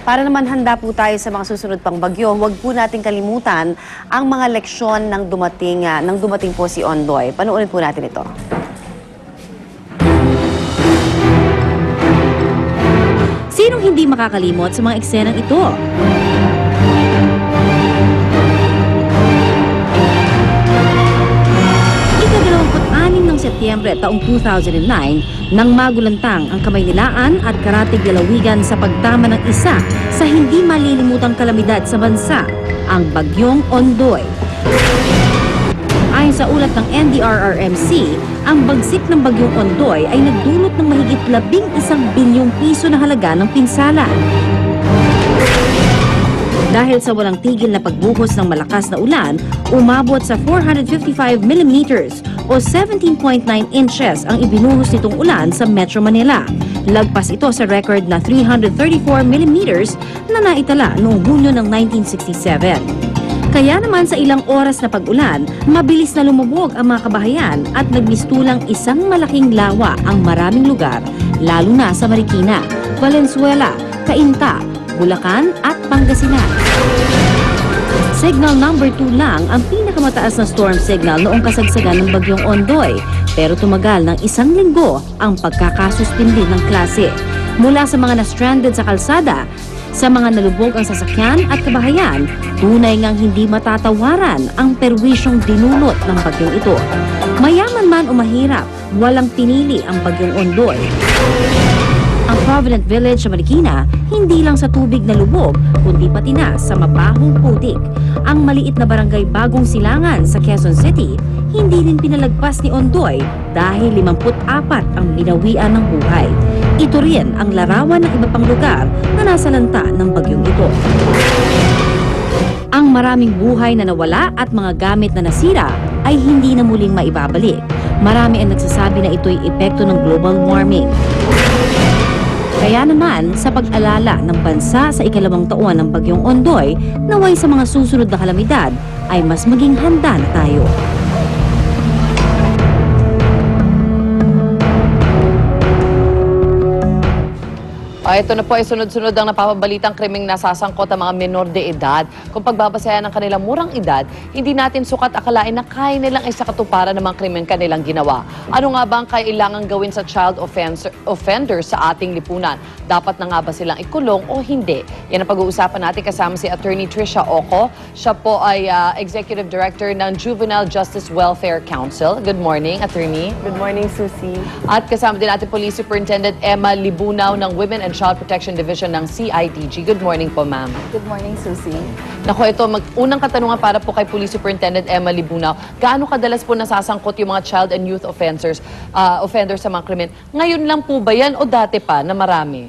Para naman handa po tayo sa mga susunod pang bagyo, huwag po natin kalimutan ang mga leksyon ng dumating po si Ondoy. Panoorin po natin ito. Sinong hindi makakalimot sa mga eksenang ito? Ika-26 ng Setyembre taong 2009 nang magulantang ang Kamaynilaan at Karatig Lalawigan sa pagtama ng isa sa hindi malilimutang kalamidad sa bansa, ang Bagyong Ondoy. Ayon sa ulat ng NDRRMC, ang bagsik ng Bagyong Ondoy ay nagdulot ng mahigit 11 bilyong piso na halaga ng pinsala. Dahil sa walang tigil na pagbuhos ng malakas na ulan, umabot sa 455 millimeters o 17.9 inches ang ibinuhos nitong ulan sa Metro Manila. Lagpas ito sa record na 334 millimeters na naitala noong Hunyo ng 1967. Kaya naman sa ilang oras na pag-ulan, mabilis na lumubog ang mga kabahayan at nagmistulang isang malaking lawa ang maraming lugar, lalo na sa Marikina, Valenzuela, Cainta, Bulacan at Pangasinan. Signal number 2 lang ang pinakamataas na storm signal noong kasagsagan ng Bagyong Ondoy, pero tumagal ng 1 linggo ang pagkakasuspindi ng klase. Mula sa mga na-stranded sa kalsada, sa mga nalubog ang sasakyan at kabahayan, tunay ngang hindi matatawaran ang perwisyong dinulot ng bagyong ito. Mayaman man o mahirap, walang pinili ang Bagyong Ondoy. Ang Provident Village sa Marikina, hindi lang sa tubig na lubog, kundi pati na sa mabahong putik. Ang maliit na barangay Bagong Silangan sa Quezon City, hindi rin pinalagpas ni Ondoy dahil 54 ang binawian ng buhay. Ito rin ang larawan ng iba pang lugar na nasa lanta ng bagyong ito. Ang maraming buhay na nawala at mga gamit na nasira ay hindi na muling maibabalik. Marami ang nagsasabi na ito'y epekto ng global warming. Kaya naman, sa pag-alala ng bansa sa ikalawang taon ng Bagyong Ondoy, naway sa mga susunod na kalamidad ay mas maging handa na tayo. Ito na po ay sunod-sunod ang napapabalitang krimeng nasasangkot ang mga menor de edad. Kung pagbabasayan ng kanilang murang edad, hindi natin sukat akalain na kaya nilang isakatuparan ng mga krimeng kanilang ginawa. Ano nga ba ang kailangang gawin sa child offender sa ating lipunan? Dapat na nga ba silang ikulong o hindi? Yan ang pag-uusapan natin kasama si Attorney Trisha Oco. Siya po ay Executive Director ng Juvenile Justice Welfare Council. Good morning, Attorney. Good morning, Susie. At kasama din natin Police Superintendent Emma Libunaw ng Women and Child Protection Division ng CIDG. Good morning po, ma'am. Good morning, Susie. Nako, ito, unang katanungan para po kay Police Superintendent Emma Libunaw. Gaano kadalas po nasasangkot yung mga child and youth offenders sa mga krimen? Ngayon lang po ba yan o dati pa na marami?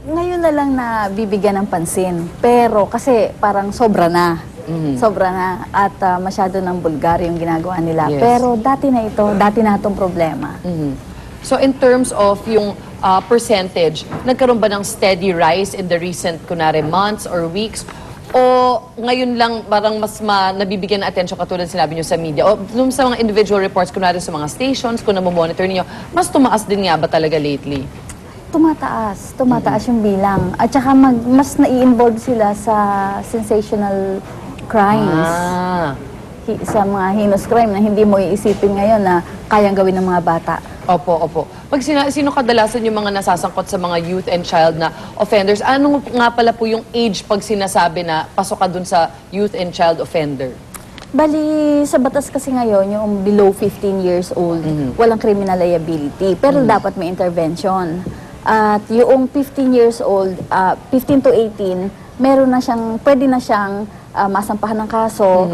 Ngayon na lang na bibigyan ng pansin. Pero kasi parang sobra na. Sobra na. At masyado ng bulgar yung ginagawa nila. Yes. Pero dati na itong problema. So in terms of yung percentage, nagkaroon ba ng steady rise in the recent, kunwari, months or weeks? O ngayon lang parang mas nabibigyan ng atensyon katulad sinabi nyo sa media? O sa mga individual reports, kunwari sa mga stations, kung namomonitor niyo, mas tumaas din nga ba talaga lately? Tumataas yung bilang. At saka mas nai-involve sila sa sensational crimes. Sa mga heinous crime na hindi mo iisipin ngayon na kayang gawin ng mga bata. Opo. Pag sino kadalasan yung mga nasasangkot sa mga youth and child na offenders, ano nga pala po yung age pag sinasabi na pasok ka dun sa youth and child offender? Bali, sa batas kasi ngayon, yung below 15 years old, walang criminal liability. Pero dapat may intervention. At yung 15 years old, 15 to 18, pwede na siyang masampahan ng kaso.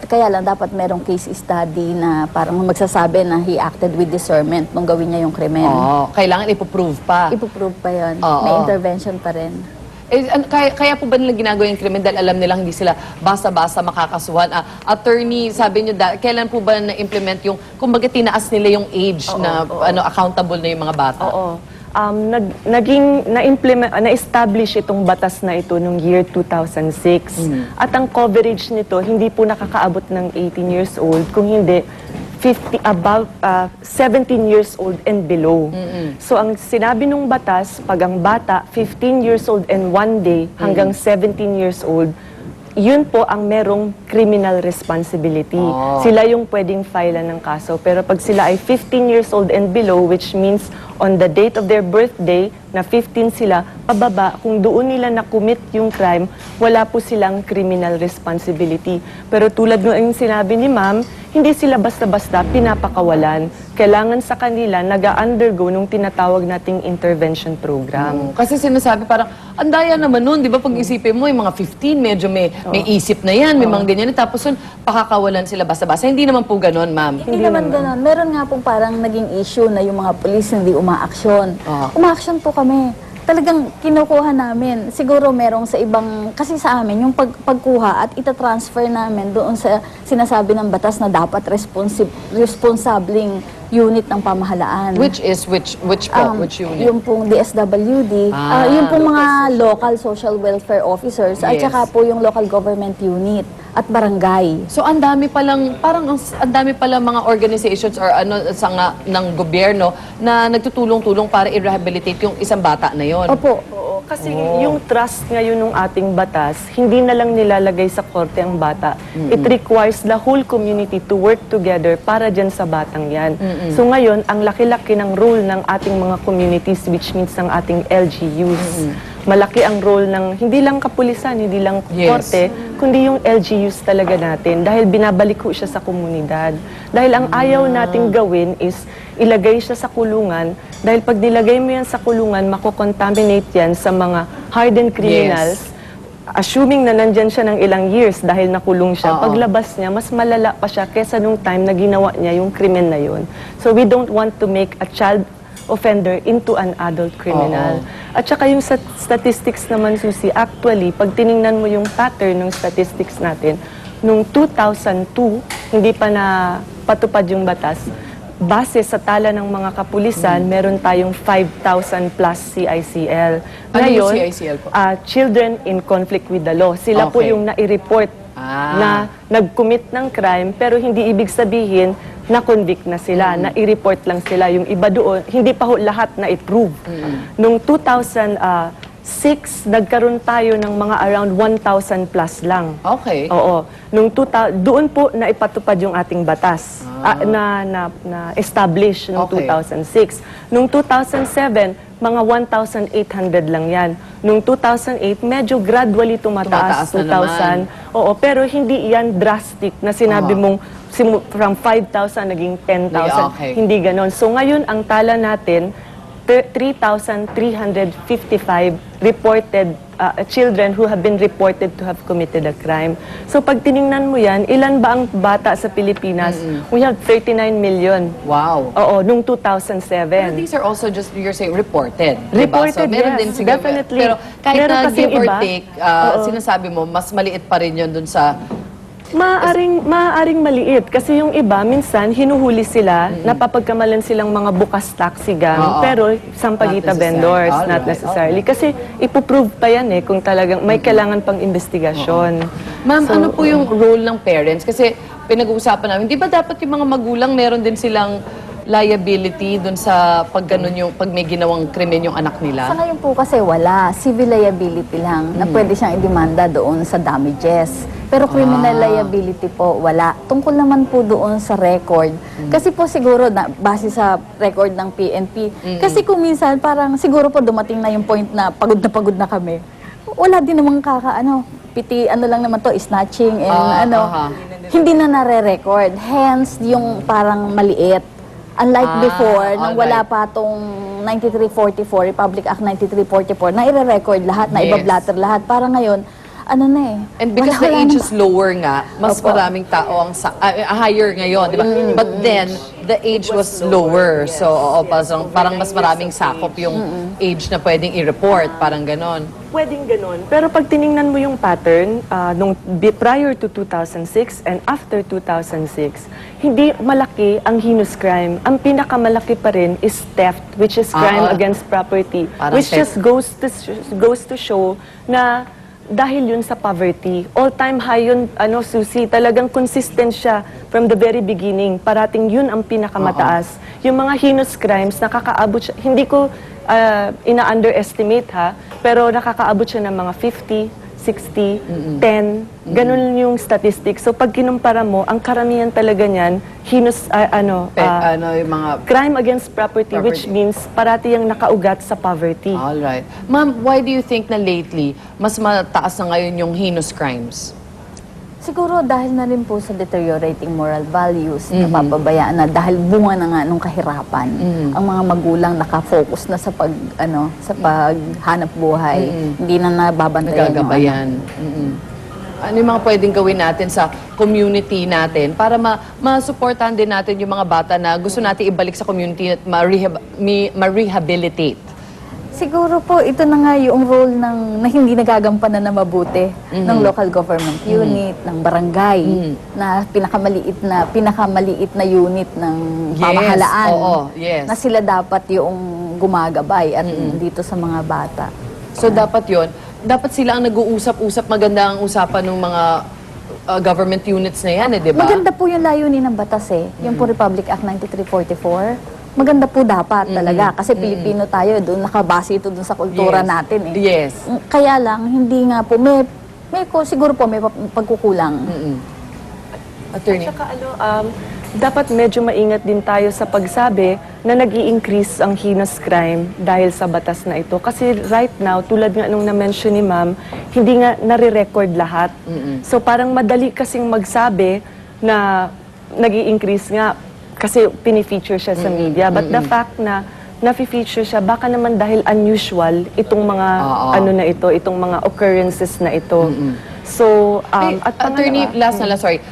Kaya dapat merong case study na parang magsasabi na he acted with discernment nung gawin niya yung krimen. Kailangan ipoprove pa. Ipoprove pa yun. May intervention pa rin. Kaya po ba nila ginagawa yung krimen dahil alam nilang hindi sila basta-basta makakasuhan? Attorney, sabi niyo, kailan po ba na-implement yung, kumbaga tinaas nila yung age na accountable na yung mga bata? Na-establish itong batas na ito noong year 2006. At ang coverage nito, hindi po nakakaabot ng 18 years old, kung hindi 17 years old and below. So ang sinabi nung batas, pag ang bata 15 years old and 1 day hanggang 17 years old, yun po ang merong criminal responsibility. Sila yung pwedeng filean ng kaso. Pero pag sila ay 15 years old and below, which means on the date of their birthday, na 15 sila, pababa, kung doon nila na-commit yung crime, wala po silang criminal responsibility. Pero tulad ng sinabi ni ma'am, hindi sila basta-basta pinapakawalan. Kailangan sa kanila nag-undergo nung tinatawag nating intervention program. Kasi sinasabi parang, andaya naman nun, di ba? Pag isipin mo, yung mga 15, medyo may isip na yan, may mga ganyan. Tapos yun, pakakawalan sila basta-basta. Hindi naman po ganon, ma'am. Hindi naman gano'n. Meron nga pong parang naging issue na yung mga polis hindi umaaksyon. Umaaksyon po kami. Talagang kinukuha namin. Siguro merong sa ibang, kasi sa amin, yung pagkuha at itatransfer namin doon sa sinasabi ng batas na dapat responsabling unit ng pamahalaan. Which po? Which unit? Yung pong DSWD, yung pong mga local social welfare officers, at Yes. saka po yung local government unit at barangay. So ang dami palang ang dami palang mga organizations or ng gobyerno na nagtutulong-tulong para i-rehabilitate yung isang bata na yon. Opo. Oo, kasi yung trust ngayon ng ating batas, hindi na lang nilalagay sa korte ang bata. It requires the whole community to work together para dyan sa batang yan. So ngayon, ang laki-laki ng role ng ating mga communities, which means ng ating LGUs. Malaki ang role ng hindi lang kapulisan, hindi lang Yes. korte, kundi yung LGUs talaga natin dahil binabalik ko siya sa komunidad. Dahil ang ayaw nating gawin is ilagay siya sa kulungan dahil pag nilagay mo yan sa kulungan, makokontaminate yan sa mga hardened criminals. Assuming na nandyan siya ng ilang years dahil nakulong siya, paglabas niya, mas malala pa siya kesa nung time na ginawa niya yung krimen na yun. So we don't want to make a child offender into an adult criminal. At saka yung statistics naman, Susie, actually, pag tiningnan mo yung pattern ng statistics natin, nung 2002, hindi pa na patupad yung batas, base sa tala ng mga kapulisan, meron tayong 5,000 plus CICL. Ano yung CICL po? Children in conflict with the law. Sila po Okay. yung nai-report na nag-commit ng crime, pero hindi ibig sabihin na-convict na sila, na-i-report lang sila. Yung iba doon, hindi pa ho lahat na-i-prove. Nung 2006, nagkaroon tayo ng mga around 1,000 plus lang. Okay. Oo. Doon po na ipatupad yung ating batas na-establish noong Okay. 2006. Noong 2007, mga 1,800 lang yan. Noong 2008, medyo gradually tumataas. Tumataas na 2,000. Oo, pero hindi yan drastic na sinabi mong from 5,000 naging 10,000. Okay. Hindi ganon. So ngayon, ang tala natin, 3,355 reported children who have been reported to have committed a crime. So pag tiningnan mo yan, ilan ba ang bata sa Pilipinas? We have 39 million. Wow. Oo, nung Pero 2007. these are also just, you're saying, reported. diba? Reported, So, meron yes, din siguro. definitely. Pero kahit Meron na kasing give or iba. take, sinasabi mo, mas maliit pa rin yun dun sa... Maaring maliit. Kasi yung iba, minsan, hinuhuli sila, napapagkamalan silang mga bukas taxi gang, pero sampaguita Not necessary. vendors, not Alright, necessarily. Kasi ipoprove pa yan kung talagang may kailangan pang investigasyon. Ma'am, ano po yung role ng parents? Kasi pinag-uusapan namin, di ba dapat yung mga magulang meron din silang liability dun sa pag may ginawang krimen yung anak Sa nila? ngayon po kasi wala. Civil liability lang na pwede siyang idemanda doon sa damages. Pero criminal liability po, wala. Tungkol naman po doon sa record. Kasi po siguro, base sa record ng PNP, kasi kung minsan parang siguro po dumating na yung point na pagod na kami. Wala din namang ano lang naman to, snatching and hindi na nare-record. Hence, yung parang maliit. Unlike before, nung wala pa tong 9344, Republic Act 9344, na i-record lahat, na Yes. ibablatter lahat. Para ngayon, And because the age is lower nga, mas maraming tao ang higher ngayon, di ba? But then, the age was lower. So, parang mas maraming sakop yung age na pwedeng i-report. Parang ganon. Pwedeng ganon. Pero pag tiningnan mo yung pattern, prior to 2006 and after 2006, hindi malaki ang heinous crime. Ang pinakamalaki pa rin is theft, which is crime against property. Parang Which theft. just goes to show na dahil yun sa poverty. All-time high yun, Susie, talagang consistent siya. from the very beginning, parating yun ang pinakamataas. Yung mga heinous crimes, nakakaabot siya, hindi ko ina-underestimate ha, pero nakakaabot siya ng mga 50, 60, 10, ganun yung statistics. So pag kinumpara mo, ang karamihan talaga niyan, heinous, yung mga... crime against property, which means parati yung nakaugat sa poverty. Alright. Ma'am, why do you think na lately, mas mataas na ngayon yung heinous crimes? Siguro dahil na rin po sa deteriorating moral values, napapabayaan na dahil bunga na nga nung kahirapan. Ang mga magulang nakafocus na sa sa paghanap buhay, hindi na nababantayan yung Nagagabayan. Ano yung mga pwedeng gawin natin sa community natin para ma-supportan din natin yung mga bata na gusto natin ibalik sa community at ma-rehabilitate? Siguro po, ito na nga yung role na hindi nagagampanan na mabuti ng local government unit, ng barangay, na pinakamaliit na unit ng pamahalaan. Yes. Na sila dapat yung gumagabay at dito sa mga bata. So dapat sila ang nag-uusap-usap, maganda ang usapan ng mga government units na yan, di ba? Maganda po yung layunin ng batas yung po Republic Act 9344. Maganda po dapat talaga kasi Pilipino tayo, doon nakabase ito doon sa kultura natin Yes. Kaya lang hindi nga po siguro po may pagkukulang. Attorney. At saka dapat medyo maingat din tayo sa pagsabi na nag-i-increase ang heinous crime dahil sa batas na ito. Kasi right now, tulad nga nung na-mention ni ma'am, hindi nga nare-record lahat. So parang madali kasing magsabi na nag-i-increase nga kasi pinifeature siya sa media. But the fact na nafi-feature siya, baka naman dahil unusual itong mga itong mga occurrences na ito. So, at Attorney, last na lang, sorry.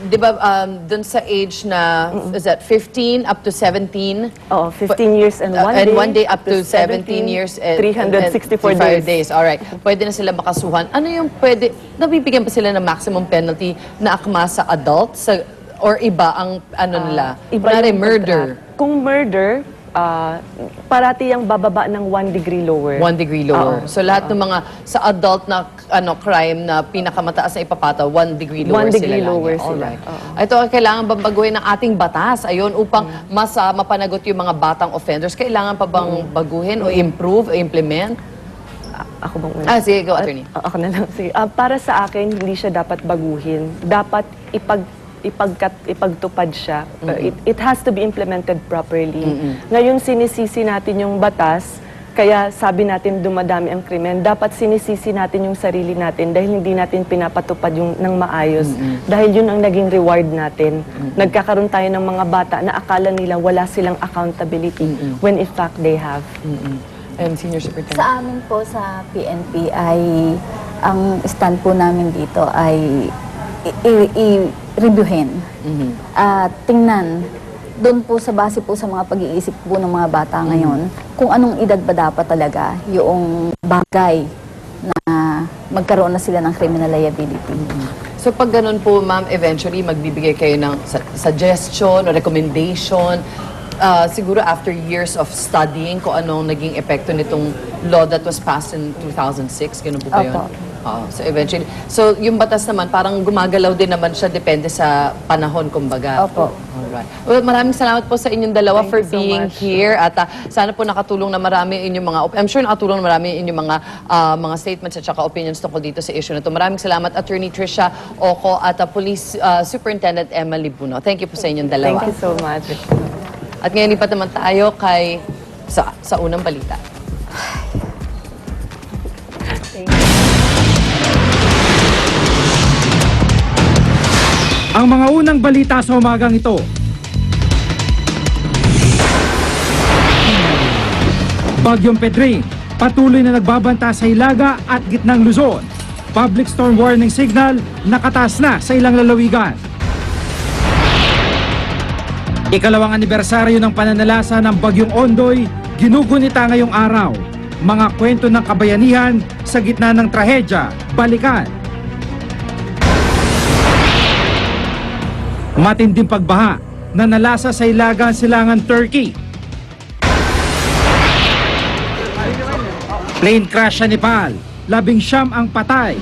Di ba, dun sa age na, is that 15 up to 17? Oo, 15 years and one day. Up to 17 years and 364 days. Alright. Pwede na sila makasuhan. Ano yung pwede, nabibigyan pa sila ng maximum penalty na akma sa adults? Or iba ang nila? Kunwari, yung murder. Kung murder, parati yung bababa ng 1 degree lower. 1 degree lower. So lahat ng mga sa adult na crime na pinakamataas na ipapataw, 1 degree lower 1 degree sila. lower lagi. sila. Alright. Ito ang kailangan bang baguhin ng ating batas? Ayun, upang mas mapanagot yung mga batang offenders. Kailangan pa bang baguhin o improve o implement? Ako bang una? Sige, go, attorney. Ako na lang. Sige. Para sa akin, hindi siya dapat baguhin. Dapat ipagtupad siya. It has to be implemented properly. Ngayon, sinisisi natin yung batas, kaya sabi natin dumadami ang krimen. Dapat sinisisi natin yung sarili natin dahil hindi natin pinapatupad yung ng maayos. Dahil yun ang naging reward natin. Nagkakaroon tayo ng mga bata na akala nila wala silang accountability when in fact they have. Senior Superintendent. Sa amin po sa PNP ay ang stand po namin dito ay i-reviewin at tingnan doon po sa base po sa mga pag-iisip po ng mga bata ngayon kung anong edad ba dapat talaga yung bagay na magkaroon na sila ng criminal liability. So pag ganun po, ma'am, eventually magbibigay kayo ng suggestion o recommendation siguro after years of studying kung anong naging epekto nitong law that was passed in 2006, ganun po ba yun? Opo. So eventually, so yung batas naman parang gumagalaw din naman siya depende sa panahon kumbaga. Opo. Alright. Well, maraming salamat po sa inyong dalawa Thank for you so being much. here at sana po nakatulong na marami inyong mga I'm sure nakatulong na marami inyong mga statements at saka opinions tungkol dito sa issue na to. Maraming salamat Attorney Tricia Oco at Police Superintendent Emily Buno. Thank you po sa inyong dalawa. Thank you so much. At ngayon lipat naman tayo kay sa unang balita. Ang mga unang balita sa umagang ito. Bagyong Pedring, patuloy na nagbabanta sa Hilaga at gitnang Luzon. Public storm warning signal nakataas na sa ilang lalawigan. Ikalawang anibersaryo ng pananalasa ng Bagyong Ondoy, ginugunita ngayong araw. Mga kwento ng kabayanihan sa gitna ng trahedya, balikan. Matinding pagbaha na nalasa sa Ilagan Silangan, Turkey. Plane crash sa Nepal, 19 ang patay.